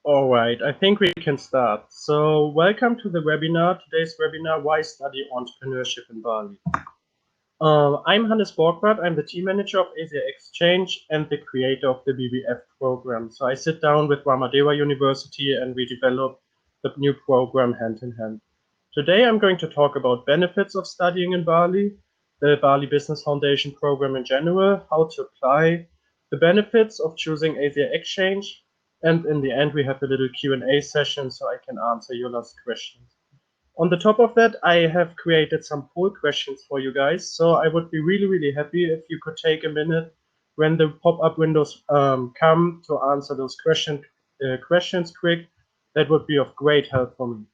All right, I think we can start. So welcome to the webinar. Today's webinar, Why Study Entrepreneurship in Bali. I'm Hannes Borgward. I'm the team manager of Asia Exchange and the creator of the BBF program. So I sit down with Ramadewa University and we develop the new program hand in hand. Today I'm going to talk about benefits of studying in Bali, the Bali Business Foundation program in general, how to apply, the benefits of choosing Asia Exchange, and in the end we have a little Q&A session so I can answer your last questions. On the top of that, I have created some poll questions for you guys. So I would be really, really happy if you could take a minute when the pop-up windows come to answer those questions quick. That would be of great help for me.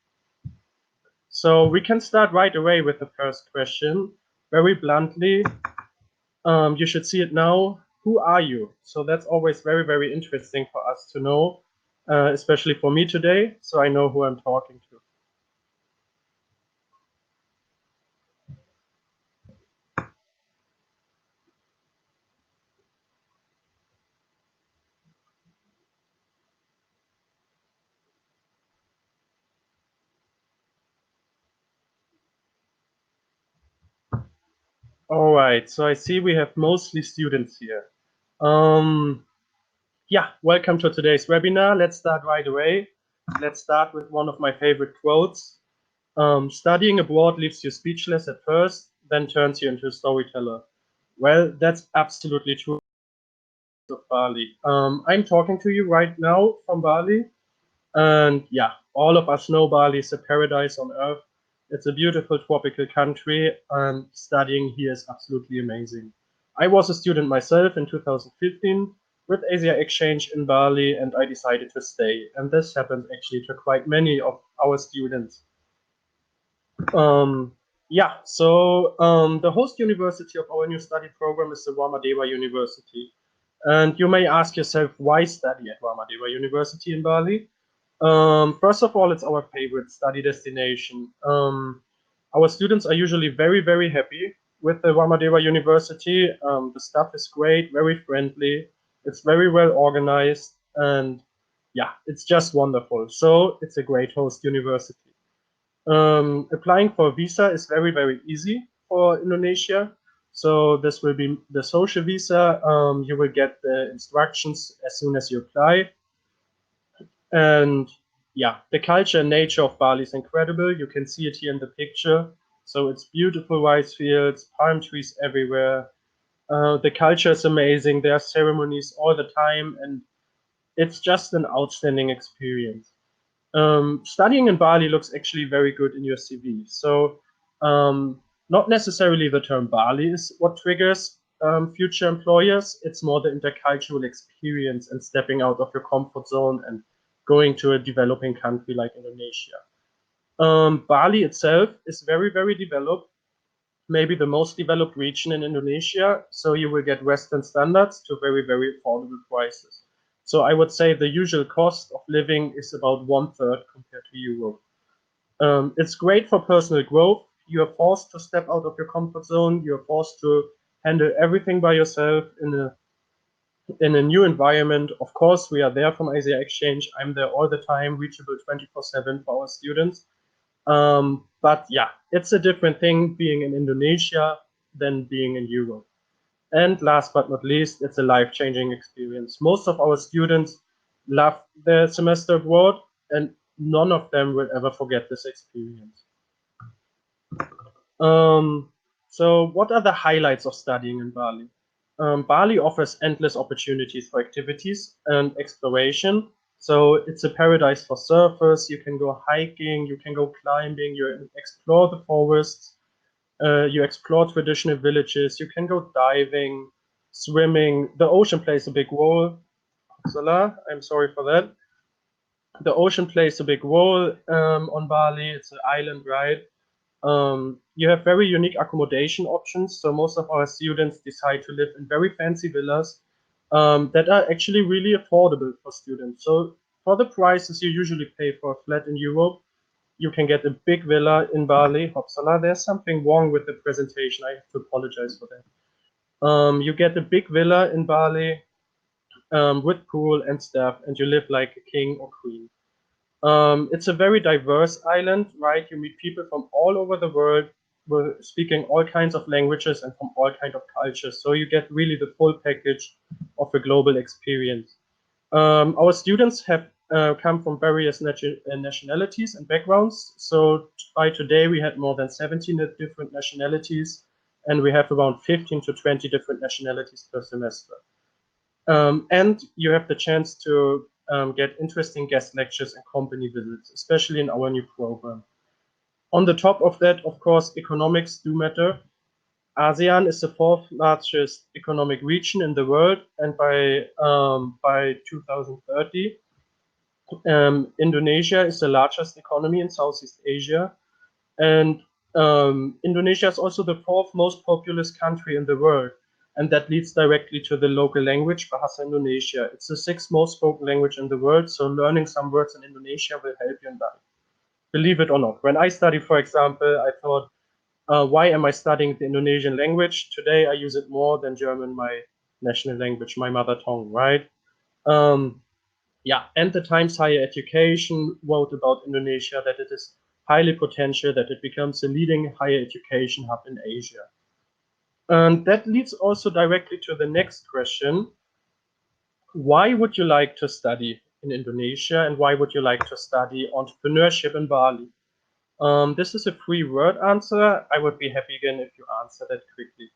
So we can start right away with the first question. Very bluntly, you should see it now. Who are you? So that's always very, very interesting for us to know, especially for me today, so I know who I'm talking to. All right, so I see we have mostly students here. Yeah, welcome to today's webinar. Let's start right away. Let's start with one of my favorite quotes. Studying abroad leaves you speechless at first, then turns you into a storyteller. Well, that's absolutely true of Bali. I'm talking to you right now from Bali. And yeah, all of us know Bali is a paradise on earth. It's a beautiful tropical country, and studying here is absolutely amazing. I was a student myself in 2015 with Asia Exchange in Bali, and I decided to stay. And this happened actually to quite many of our students. The host university of our new study program is the Ramadewa University. And you may ask yourself, why study at Ramadewa University in Bali? First of all, it's our favorite study destination. Our students are usually very, very happy with the Ramadewa University. The staff is great, very friendly. It's very well organized, and yeah, it's just wonderful. So it's a great host university. Applying for a visa is very, very easy for Indonesia. So this will be the social visa. You will get the instructions as soon as you apply. And yeah, the culture and nature of Bali is incredible. You can see it here in the picture. So it's beautiful rice fields, palm trees everywhere. The culture is amazing. There are ceremonies all the time, and it's just an outstanding experience. Studying in Bali looks actually very good in your CV. So not necessarily the term Bali is what triggers future employers. It's more the intercultural experience and stepping out of your comfort zone and going to a developing country like Indonesia. Bali itself is very, very developed, maybe the most developed region in Indonesia. So you will get Western standards to very, very affordable prices. So I would say the usual cost of living is about 1/3 compared to Europe. It's great for personal growth. You are forced to step out of your comfort zone. You're forced to handle everything by yourself in a new environment. Of course, we are there from Asia Exchange. I'm there all the time, reachable 24/7 for our students. But yeah, it's a different thing being in Indonesia than being in Europe. And last but not least, it's a life-changing experience. Most of our students love their semester abroad, and none of them will ever forget this experience. So what are the highlights of studying in Bali? Bali offers endless opportunities for activities and exploration. So it's a paradise for surfers. You can go hiking, you can go climbing, you explore the forests, you explore traditional villages, you can go diving, swimming. The ocean plays a big role. Salah, I'm sorry for that. The ocean plays a big role on Bali. It's an island, right? You have very unique accommodation options. So most of our students decide to live in very fancy villas that are actually really affordable for students. So for the prices you usually pay for a flat in Europe, you can get a big villa in Bali. Hopsala, there's something wrong with the presentation. I have to apologize for that. You get a big villa in Bali with pool and stuff, and you live like a king or queen. It's a very diverse island, right? You meet people from all over the world, speaking all kinds of languages and from all kinds of cultures. So you get really the full package of a global experience. Our students have come from various nationalities and backgrounds. So by today, we had more than 17 different nationalities, and we have around 15 to 20 different nationalities per semester. And you have the chance to get interesting guest lectures and company visits, especially in our new program. On the top of that, of course, economics do matter. ASEAN is the fourth largest economic region in the world, and by 2030, Indonesia is the largest economy in Southeast Asia, and Indonesia is also the fourth most populous country in the world, and that leads directly to the local language, Bahasa Indonesia. It's the sixth most spoken language in the world, so learning some words in Indonesia will help you in that. Believe it or not. When I studied, for example, I thought, why am I studying the Indonesian language? Today I use it more than German, my national language, my mother tongue, right? Um, yeah, and the Times Higher Education wrote about Indonesia that it is highly potential that it becomes the leading higher education hub in Asia. And that leads also directly to the next question. Why would you like to study in Indonesia, and why would you like to study entrepreneurship in Bali? This is a three-word answer. I would be happy again if you answer that quickly.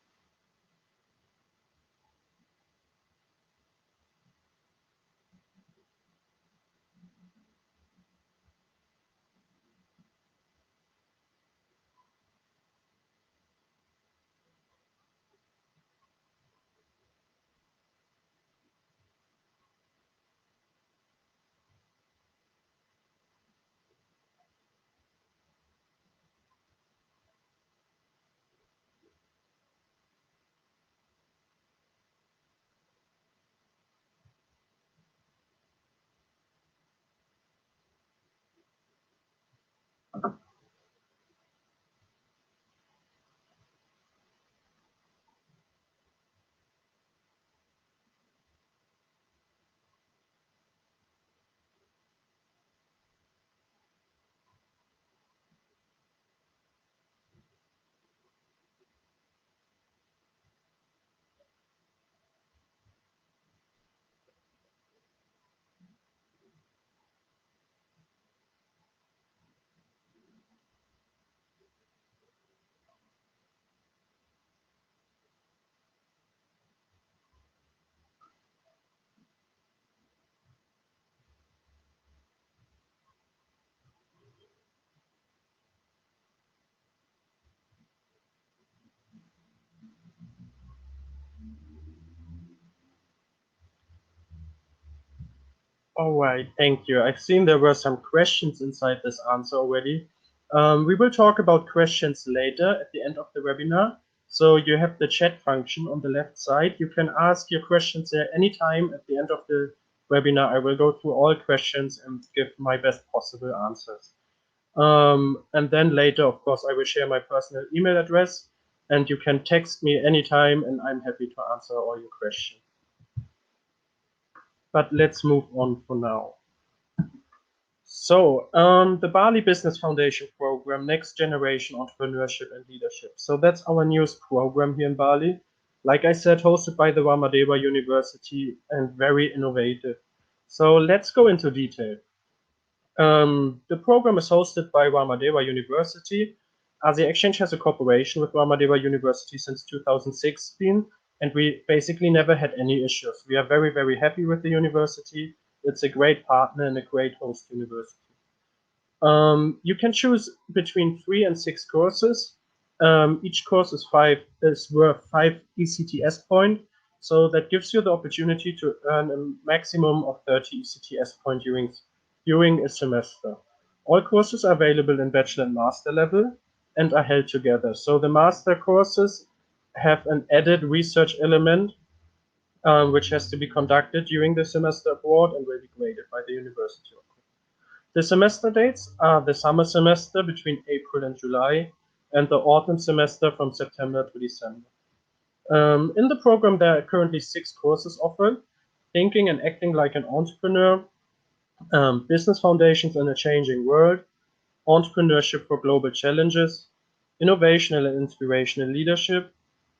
All right, thank you. I've seen there were some questions inside this answer already. We will talk about questions later at the end of the webinar. So you have the chat function on the left side. You can ask your questions there anytime at the end of the webinar. I will go through all questions and give my best possible answers. And then later, of course, I will share my personal email address, and you can text me anytime, and I'm happy to answer all your questions. But let's move on for now. So, the Bali Business Foundation program, Next Generation Entrepreneurship and Leadership. So that's our newest program here in Bali. Like I said, hosted by the Ramadeva University and very innovative. So let's go into detail. The program is hosted by Ramadeva University. Asia Exchange has a cooperation with Ramadeva University since 2016, and we basically never had any issues. We are very, very happy with the university. It's a great partner and a great host university. You can choose between 3 and 6 courses. Each course is worth 5 ECTS points, so that gives you the opportunity to earn a maximum of 30 ECTS points during a semester. All courses are available in bachelor and master level and are held together. So the master courses have an added research element, which has to be conducted during the semester abroad and will be graded by the university. The semester dates are the summer semester between April and July, and the autumn semester from September to December. In the program, there are currently 6 courses offered. thinking and acting like an entrepreneur, business foundations in a changing world, entrepreneurship for global challenges, innovational and inspirational leadership,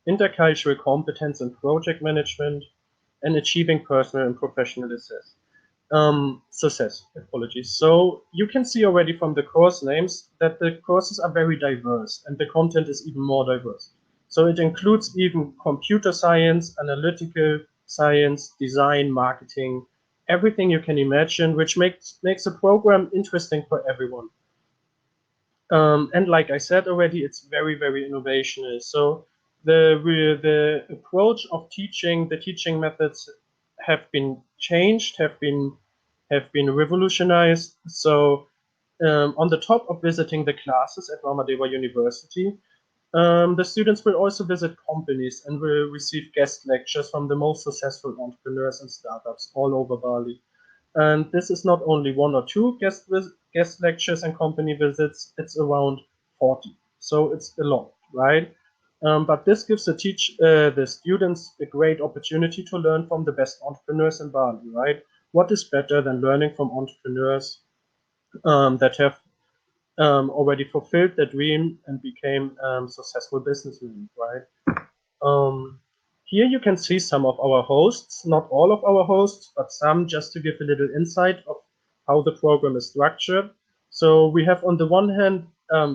intercultural competence and project management, and achieving personal and professional success. Apologies. So you can see already from the course names that the courses are very diverse and the content is even more diverse. So it includes even computer science, analytical science, design, marketing, everything you can imagine, which makes a program interesting for everyone. And like I said already, it's very, very innovational. So the approach of teaching, the teaching methods have been changed, have been revolutionized. So on the top of visiting the classes at Ramadeva University, the students will also visit companies and will receive guest lectures from the most successful entrepreneurs and startups all over Bali. And this is not only one or two guest lectures and company visits, it's around 40. So it's a lot, right? But this gives the students a great opportunity to learn from the best entrepreneurs in Bali, right? What is better than learning from entrepreneurs that have already fulfilled their dream and became successful businessmen, right? Um, Here you can see some of our hosts, not all of our hosts, but some, just to give a little insight of how the program is structured. So we have on the one hand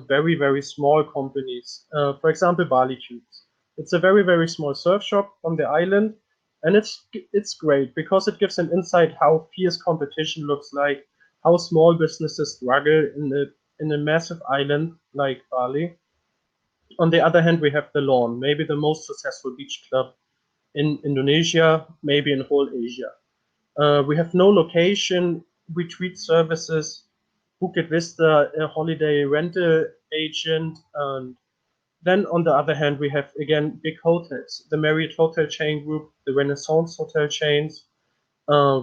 very, very small companies. For example, Bali Cubes. It's a very, very small surf shop on the island, and it's great because it gives an insight how fierce competition looks like, how small businesses struggle in a massive island like Bali. On the other hand, we have the Lawn, maybe the most successful beach club in Indonesia, maybe in whole Asia. We have no location, retreat services, Phuket Vista, a holiday rental agent. And then on the other hand, we have again big hotels, the Marriott Hotel Chain Group, the Renaissance Hotel chains.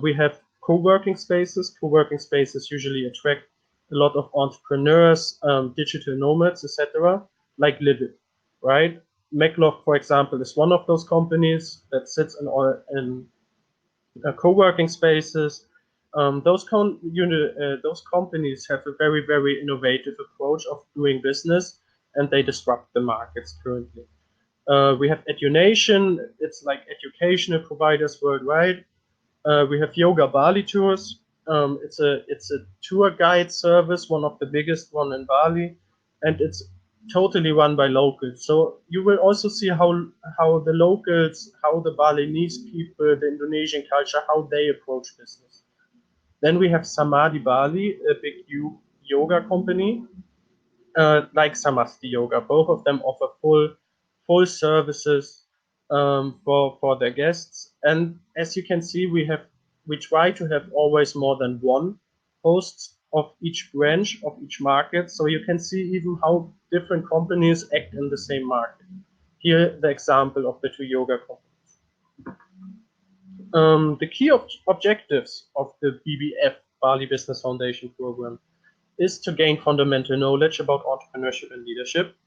We have co-working spaces. Co-working spaces usually attract a lot of entrepreneurs, digital nomads, etc., like Live, right? Maclock, for example, is one of those companies that sits in co-working spaces. Those companies have a very, very innovative approach of doing business, and they disrupt the markets currently. We have Edunation. It's like educational providers worldwide. We have Yoga Bali Tours. It's a tour guide service, one of the biggest one in Bali, and it's totally run by locals. So you will also see how the locals, how the Balinese people, the Indonesian culture, how they approach business. Then we have Samadhi Bali, a big yoga company, like Samasti Yoga. Both of them offer full services for their guests. And as you can see, we try to have always more than one host of each branch of each market. So you can see even how different companies act in the same market. Here, the example of the two yoga companies. The key objectives of the BBF, Bali Business Foundation program, is to gain fundamental knowledge about entrepreneurship and leadership,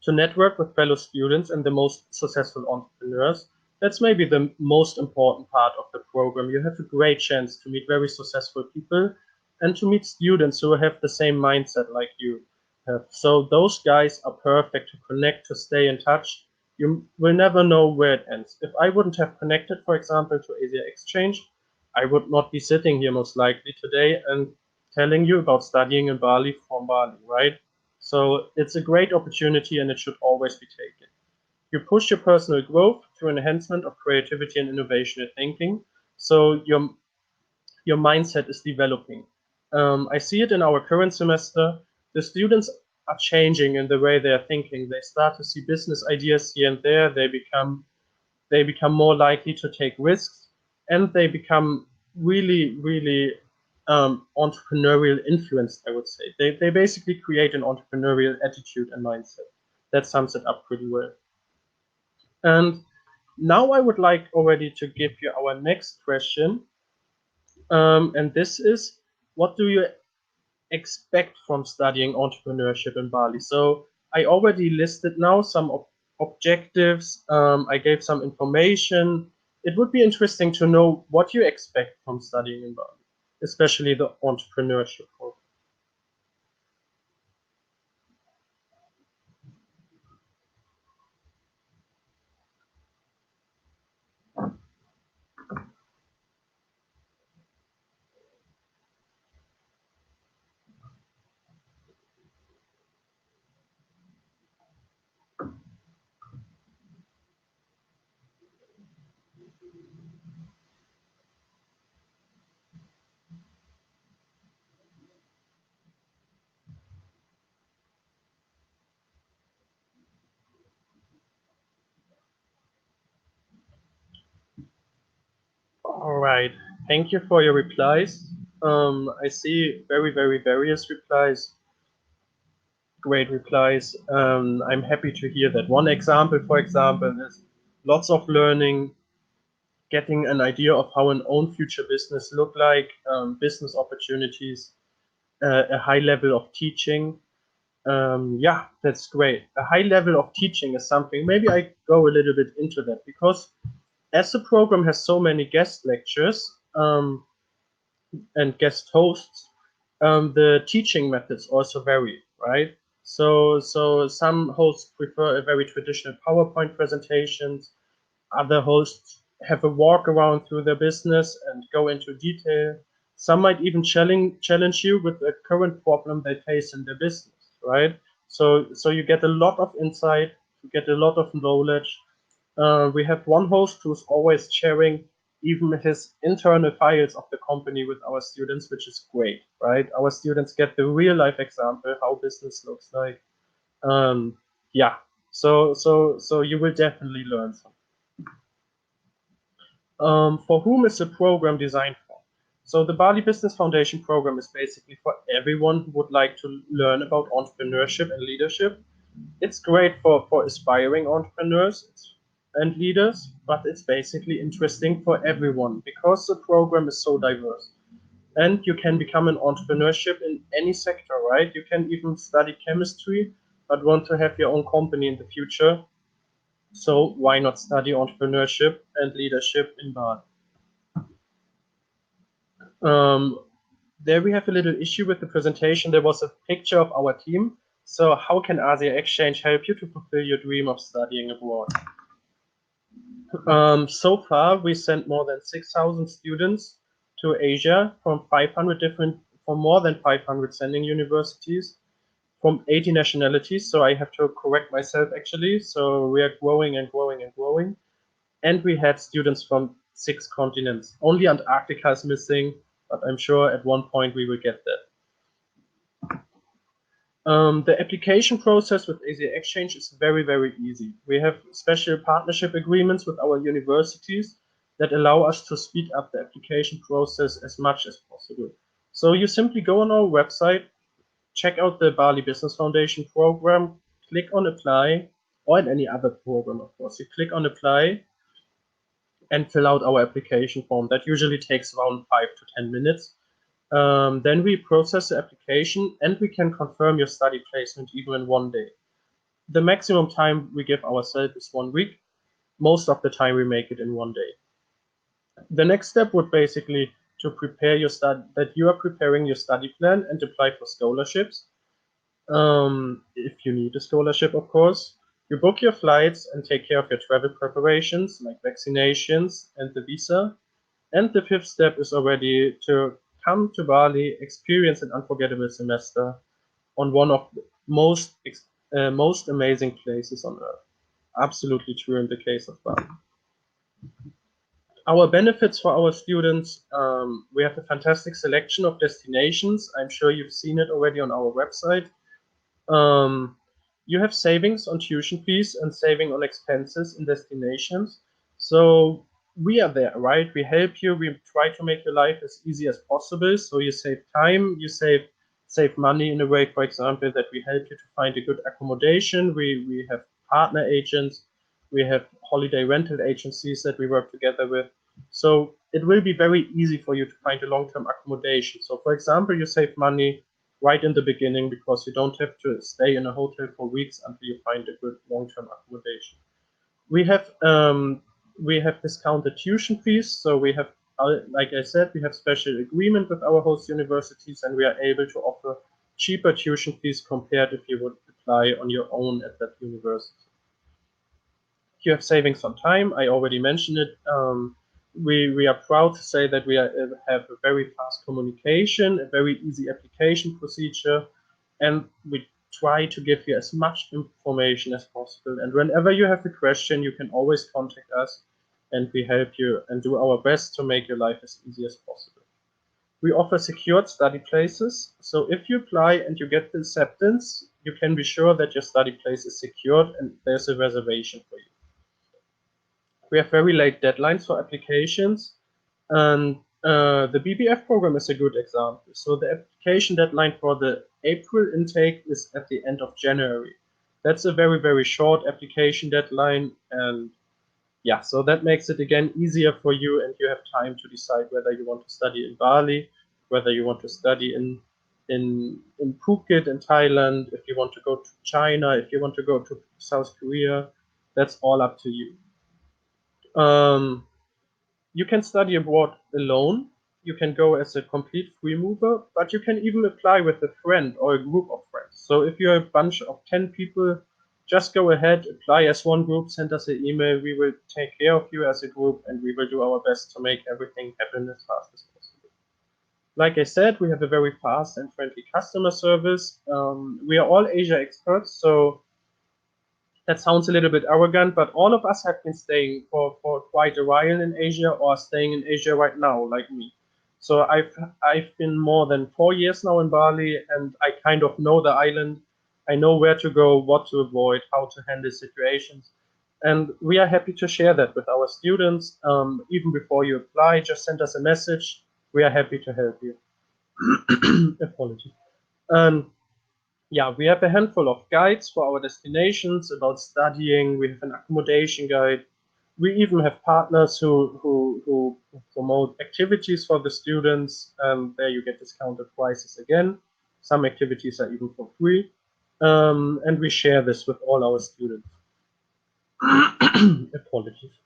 to network with fellow students and the most successful entrepreneurs. That's maybe the most important part of the program. You have a great chance to meet very successful people and to meet students who have the same mindset like you have. So those guys are perfect to connect, to stay in touch. You will never know where it ends. If I wouldn't have connected, for example, to Asia Exchange, I would not be sitting here most likely today and telling you about studying in Bali from Bali, right? So it's a great opportunity and it should always be taken. You push your personal growth through enhancement of creativity and innovational thinking. So your mindset is developing. I see it in our current semester. The students are changing in the way they are thinking. They start to see business ideas here and there. They become more likely to take risks, and they become really entrepreneurial influenced, I would say. They basically create an entrepreneurial attitude and mindset. That sums it up pretty well. And now I would like already to give you our next question. And this is, what do you expect from studying entrepreneurship in Bali? So I already listed now some objectives. I gave some information. it would be interesting to know what you expect from studying in Bali, especially the entrepreneurship program. All right. Thank you for your replies. I see very various replies, great replies. I'm happy to hear that. One example, for example, is lots of learning, getting an idea of how an own future business look like, business opportunities, a high level of teaching. Yeah, that's great. A high level of teaching is something, maybe I go a little bit into that because as the program has so many guest lectures, and guest hosts, the teaching methods also vary, right? So some hosts prefer a very traditional PowerPoint presentations. Other hosts have a walk around through their business and go into detail. Some might even challenge you with a current problem they face in their business, right? So you get a lot of insight, you get a lot of knowledge. We have one host who's always sharing even his internal files of the company with our students, which is great, right? Our students get the real life example how business looks like. Um, yeah, so you will definitely learn something. For whom is the program designed for? So the Bali Business Foundation program is basically for everyone who would like to learn about entrepreneurship and leadership. It's great for aspiring entrepreneurs and leaders, but it's basically interesting for everyone because the program is so diverse. And you can become an entrepreneurship in any sector, right? You can even study chemistry, but want to have your own company in the future. So why not study entrepreneurship and leadership in Bali? Um, there we have a little issue with the presentation. There was a picture of our team. So how can Asia Exchange help you to fulfill your dream of studying abroad? So far, we sent more than 6,000 students to Asia from more than 500 sending universities, from 80 nationalities. So I have to correct myself actually. So we are growing and growing and growing. And we had students from 6 continents. Only Antarctica is missing, but I'm sure at one point we will get that. The application process with Asia Exchange is very easy. We have special partnership agreements with our universities that allow us to speed up the application process as much as possible. So you simply go on our website, check out the Bali Business Foundation program, click on apply, or in any other program, of course. You click on apply and fill out our application form. That usually takes around 5 to 10 minutes. Then we process the application and we can confirm your study placement even in one day. The maximum time we give ourselves is 1 week. Most of the time we make it in one day. The next step would basically to prepare your study, that you are preparing your study plan and apply for scholarships. If you need a scholarship, of course. You book your flights and take care of your travel preparations like vaccinations and the visa. And the fifth step is already to come to Bali, experience an unforgettable semester on one of the most amazing places on earth. Absolutely true in the case of Bali. Our benefits for our students, we have a fantastic selection of destinations. I'm sure you've seen it already on our website. Um, you have savings on tuition fees and saving on expenses in destinations. So we are there, right? We help you. We try to make your life as easy as possible. So you save time, you save money in a way, for example, that we help you to find a good accommodation. We have partner agents, we have holiday rental agencies that we work together with. So it will be very easy for you to find a long-term accommodation. So for example, you save money right in the beginning because you don't have to stay in a hotel for weeks until you find a good long-term accommodation. We have We have discounted tuition fees, so we have, like I said, we have special agreement with our host universities, and we are able to offer cheaper tuition fees compared if you would apply on your own at that university. You have savings on time. I already mentioned it. We are proud to say that we have a very fast communication, a very easy application procedure, and we try to give you as much information as possible. And whenever you have a question, you can always contact us, and we help you and do our best to make your life as easy as possible. We offer secured study places. So if you apply and you get the acceptance, you can be sure that your study place is secured and there's a reservation for you. We have very late deadlines for applications, and the BBF program is a good example. So the application deadline for the April intake is at the end of January. That's a very, very short application deadline, and yeah, so that makes it again easier for you, and you have time to decide whether you want to study in Bali, whether you want to study in Phuket in Thailand, if you want to go to China, if you want to go to South Korea. That's all up to you. You can study abroad alone. You can go as a complete free mover, but you can even apply with a friend or a group of friends. So if you're a bunch of 10 people, just go ahead, apply as one group, send us an email. We will take care of you as a group, and we will do our best to make everything happen as fast as possible. Like I said, we have a very fast and friendly customer service. We are all Asia experts, so that sounds a little bit arrogant, but all of us have been staying for quite a while in Asia or staying in Asia right now, like me. So I've been more than 4 years now in Bali, and I kind of know the island. I know where to go, what to avoid, how to handle situations. And we are happy to share that with our students. Even before you apply, just send us a message. We are happy to help you. Apologies. Yeah, we have a handful of guides for our destinations about studying. We have an accommodation guide. We even have partners who promote activities for the students. There you get discounted prices again. Some activities are even for free. And we share this with all our students. Apologies.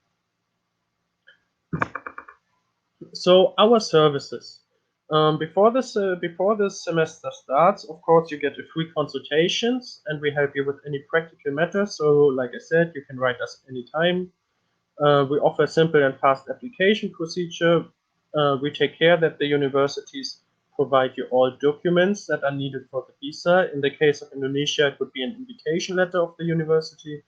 So our services. Before this semester starts, of course, you get a free consultations, and we help you with any practical matters. So, like I said, you can write us anytime. We offer a simple and fast application procedure. We take care that the universities provide you all documents that are needed for the visa. In the case of Indonesia, it would be an invitation letter of the university.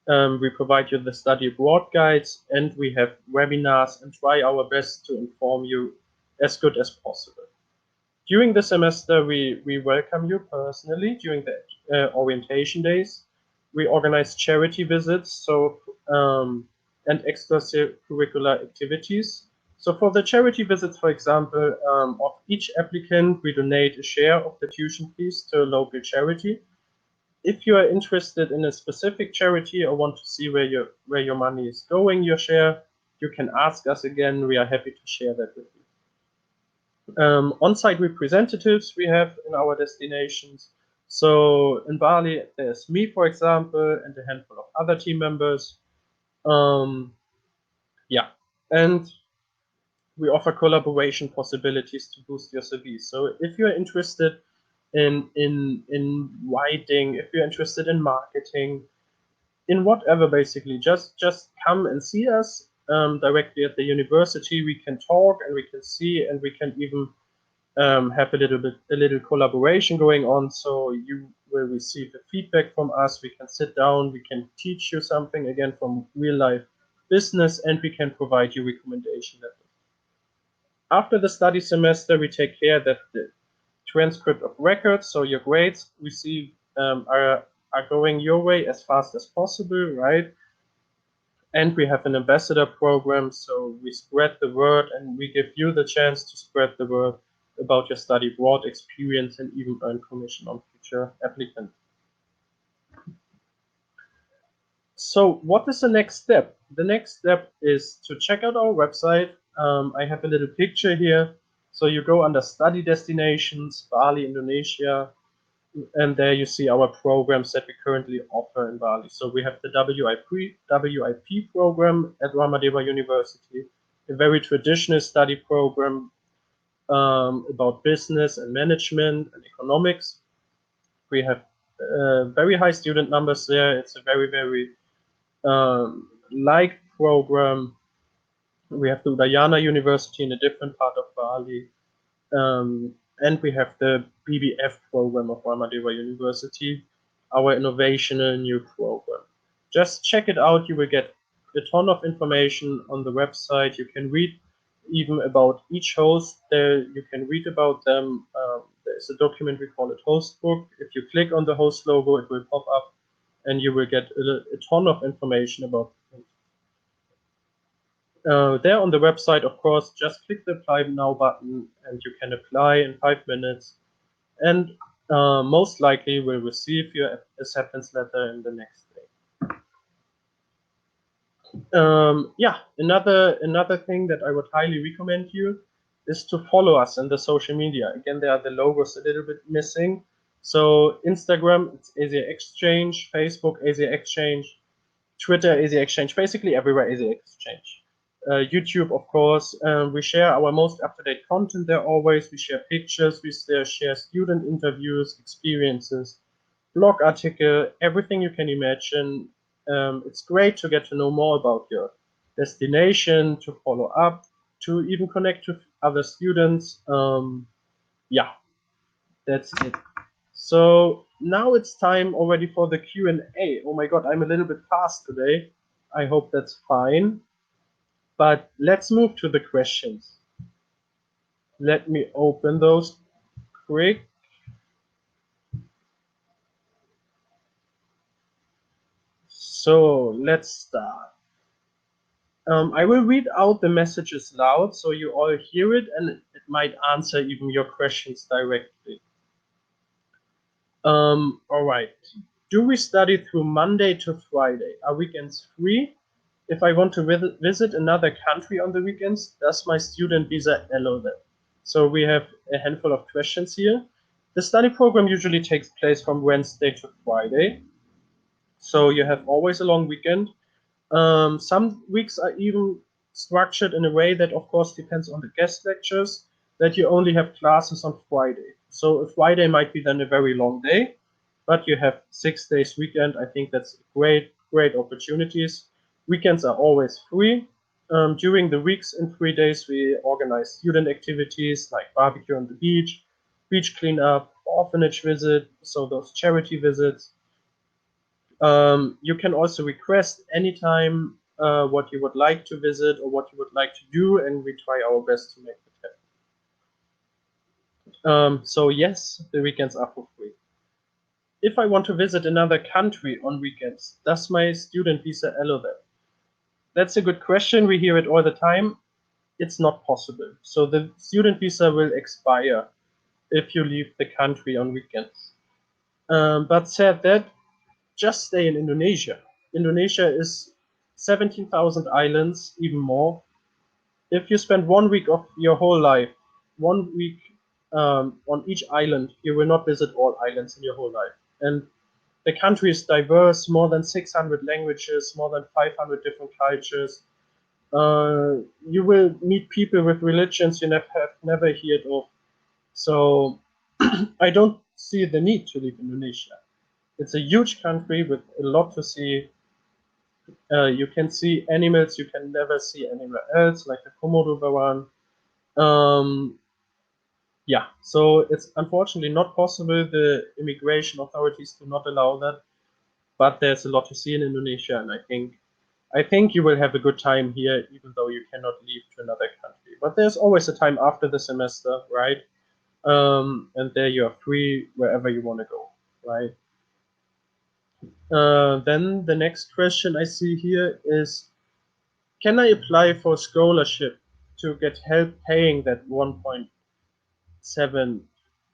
We provide you the study abroad guides, and we have webinars and try our best to inform you as good as possible. During the semester, we welcome you personally during the orientation days. We organize charity visits and extracurricular activities. So for the charity visits, for example, of each applicant, we donate a share of the tuition fees to a local charity. If you are interested in a specific charity or want to see where your money is going, your share, you can ask us again. We are happy to share that with you. On-site representatives we have in our destinations. So in Bali, there's me, for example, and a handful of other team members. Yeah, and we offer collaboration possibilities to boost your CV. So if you're interested in writing, if you're interested in marketing, in whatever, basically, just come and see us directly at the university. We can talk and we can see, and we can even have a little collaboration going on. So you will receive the feedback from us. We can sit down, we can teach you something again from real life business, and we can provide you recommendation letters. After the study semester, we take care that the transcript of records, so your grades receive are going your way as fast as possible, right? And we have an ambassador program, so we spread the word and we give you the chance to spread the word about your study abroad experience and even earn commission on future applicants. So what is the next step? The next step is to check out our website. I have a little picture here. So you go under study destinations, Bali, Indonesia. and there you see our programs that we currently offer in Bali. So we have the WIP program at Ramadeva University, a very traditional study program about business and management and economics. We have very high student numbers there. It's a very, very liked program. We have the Udayana University in a different part of Bali. And we have the BBF program of Ramadeva University, our innovational new program. Just check it out. You will get a ton of information on the website. You can read even about each host. There you can read about them. There's a document, we call it host book. If you click on the host logo, it will pop up and you will get a ton of information about things. There on the website, of course, just click the apply now button and you can apply in 5 minutes, and most likely will receive your acceptance letter in the next day. Yeah, another thing that I would highly recommend you is to follow us in the social media. Again, there are the logos a little bit missing. So Instagram, it's Asia Exchange, Facebook, Asia Exchange, Twitter, Asia Exchange, basically everywhere Asia Exchange. YouTube, of course, we share our most up-to-date content there always. We share pictures, we share student interviews, experiences, blog article, everything you can imagine. It's great to get to know more about your destination, to follow up, to even connect to other students. Yeah, that's it. So now it's time already for the Q&A. Oh my God, I'm a little bit fast today. I hope that's fine. But let's move to the questions. Let me open those quick. So let's start. I will read out the messages loud so you all hear it, and it might answer even your questions directly. All right. Do we study through Monday to Friday? Are weekends free? If I want to visit another country on the weekends, does my student visa allow that? So we have a handful of questions here. The study program usually takes place from Wednesday to Friday. So you have always a long weekend. Some weeks are even structured in a way that, of course, depends on the guest lectures, that you only have classes on Friday. So a Friday might be then a very long day, but you have 6 days weekend. I think that's great, great opportunities. Weekends are always free. During the weeks in 3 days, we organize student activities like barbecue on the beach cleanup, orphanage visit, so those charity visits. You can also request anytime what you would like to visit or what you would like to do, and we try our best to make it happen. So yes, the weekends are for free. If I want to visit another country on weekends, does my student visa allow that? That's a good question. We hear it all the time. It's not possible. So the student visa will expire if you leave the country on weekends. But said that, just stay in Indonesia. Indonesia is 17,000 islands, even more. If you spend 1 week of your whole life, 1 week on each island, you will not visit all islands in your whole life. And the country is diverse, more than 600 languages, more than 500 different cultures. You will meet people with religions you have never heard of. So I don't see the need to leave Indonesia. It's a huge country with a lot to see. You can see animals you can never see anywhere else, like the Komodo varan. Yeah, so it's unfortunately not possible. The immigration authorities do not allow that, but there's a lot to see in Indonesia, and I think you will have a good time here, even though you cannot leave to another country. But there's always a time after the semester, right? And there you are free wherever you want to go, right? Then the next question I see here is, can I apply for scholarship to get help paying that 1.7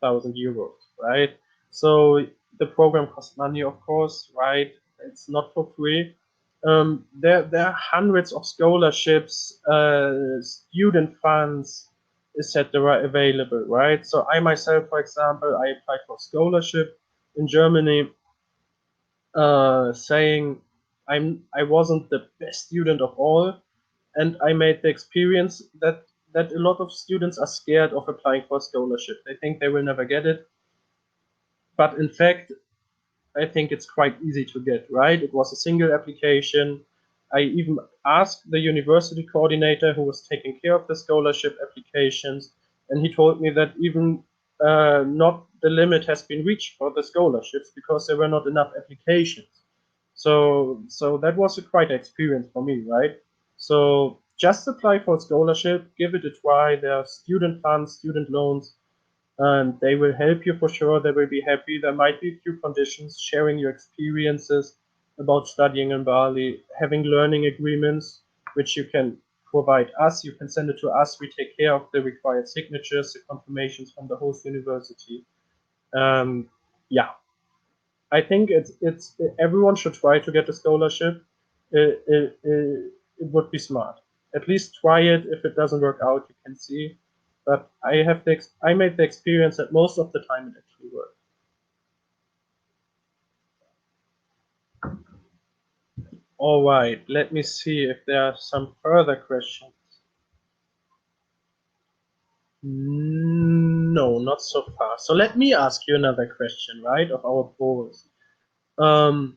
thousand euros, right? So the program costs money, of course, right? It's not for free. There are hundreds of scholarships, student funds, etc. available, right? So I myself, for example, I applied for scholarship in Germany, saying I wasn't the best student of all, and I made the experience that a lot of students are scared of applying for a scholarship. They think they will never get it, but in fact, I think it's quite easy to get, right? It was a single application. I even asked the university coordinator who was taking care of the scholarship applications, and he told me that even not the limit has been reached for the scholarships because there were not enough applications. So that was a quite experience for me, right? So just apply for a scholarship, give it a try. There are student funds, student loans, and they will help you for sure. They will be happy. There might be a few conditions, sharing your experiences about studying in Bali, having learning agreements, which you can provide us. You can send it to us. We take care of the required signatures, the confirmations from the host university. Yeah, I think it's everyone should try to get a scholarship. It would be smart. At least try it. If it doesn't work out, you can see. But I made the experience that most of the time it actually worked. All right, let me see if there are some further questions. No, not so far. So let me ask you another question, right, of our polls. Um,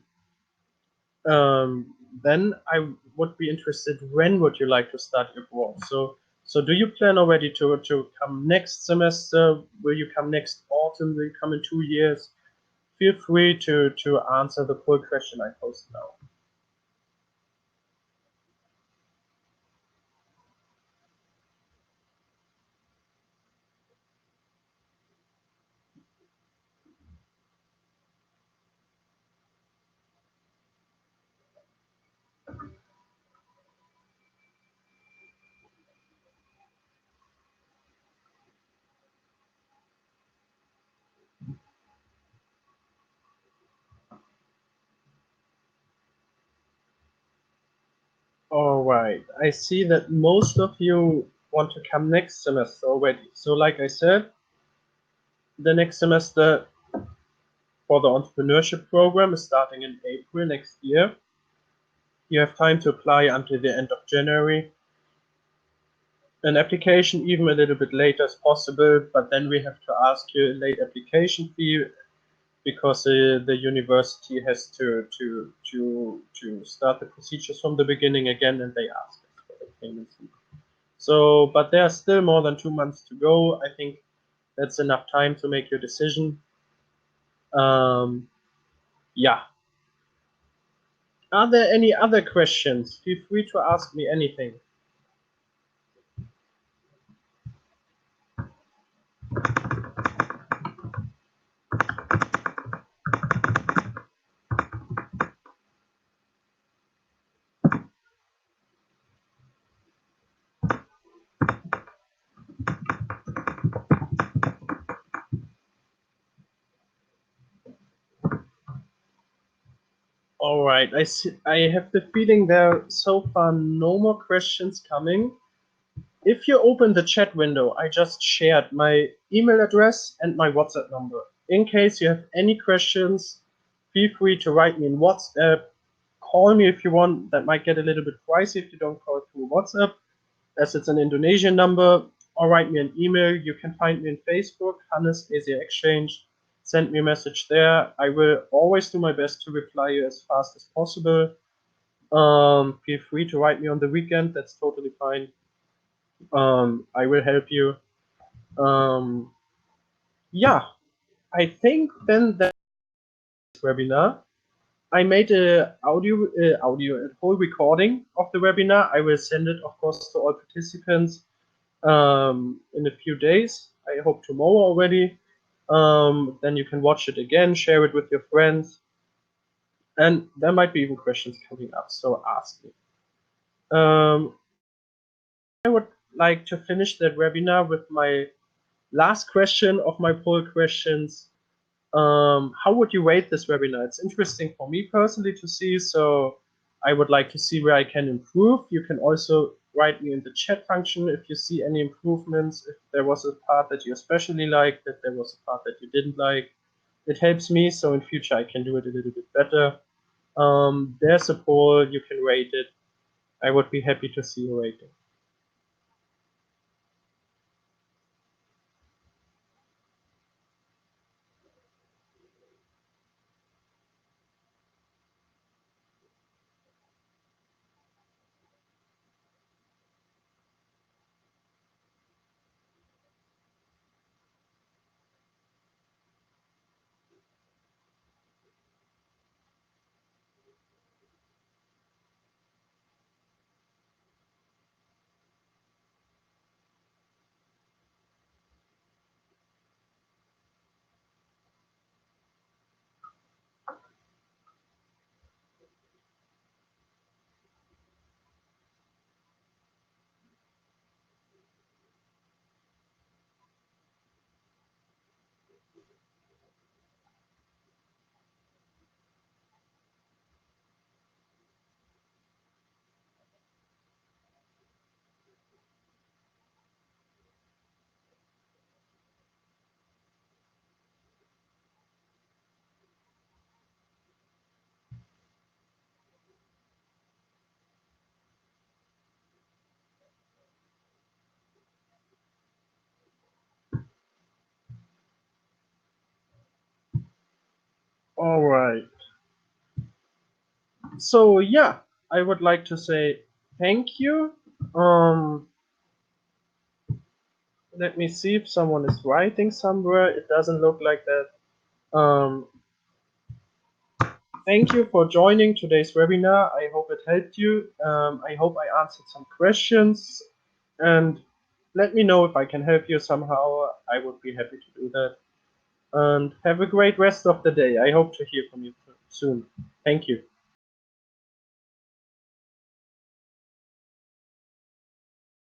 um, then I would be interested, when would you like to start abroad? So do you plan already to come next semester? Will you come next autumn? Will you come in 2 years? Feel free to answer the full question I posed now. All right, I see that most of you want to come next semester already. So like I said, the next semester for the entrepreneurship program is starting in April next year. You have time to apply until the end of January. An application even a little bit later is possible, but then we have to ask you a late application fee because the university has to start the procedures from the beginning again, and they ask us for the payment fee. So, but there are still more than 2 months to go. I think that's enough time to make your decision. Yeah. Are there any other questions? Feel free to ask me anything. All right, I see. I have the feeling there are so far no more questions coming. If you open the chat window, I just shared my email address and my WhatsApp number. In case you have any questions, feel free to write me in WhatsApp. Call me if you want. That might get a little bit pricey if you don't call through WhatsApp, as it's an Indonesian number, or write me an email. You can find me on Facebook, Hannes Asia Exchange. Send me a message there. I will always do my best to reply you as fast as possible. Feel free to write me on the weekend. That's totally fine. I will help you. Um, yeah, I think then that webinar. I made a a whole recording of the webinar. I will send it, of course, to all participants in a few days. I hope tomorrow already. Then you can watch it again, share it with your friends, and there might be even questions coming up. So ask me. I would like to finish that webinar with my last question of my poll questions. How would you rate this webinar? It's interesting for me personally to see, so I would like to see where I can improve. You can also write me in the chat function if you see any improvements, if there was a part that you especially liked, if there was a part that you didn't like. It helps me, so in future I can do it a little bit better. There's a poll, you can rate it. I would be happy to see your rating. All right. So yeah, I would like to say thank you. Um, Let me see if someone is writing somewhere. It doesn't look like that. Thank you for joining today's webinar. I hope it helped you. I hope I answered some questions, and let me know if I can help you somehow. I would be happy to do that. And have a great rest of the day. I hope to hear from you soon. Thank you.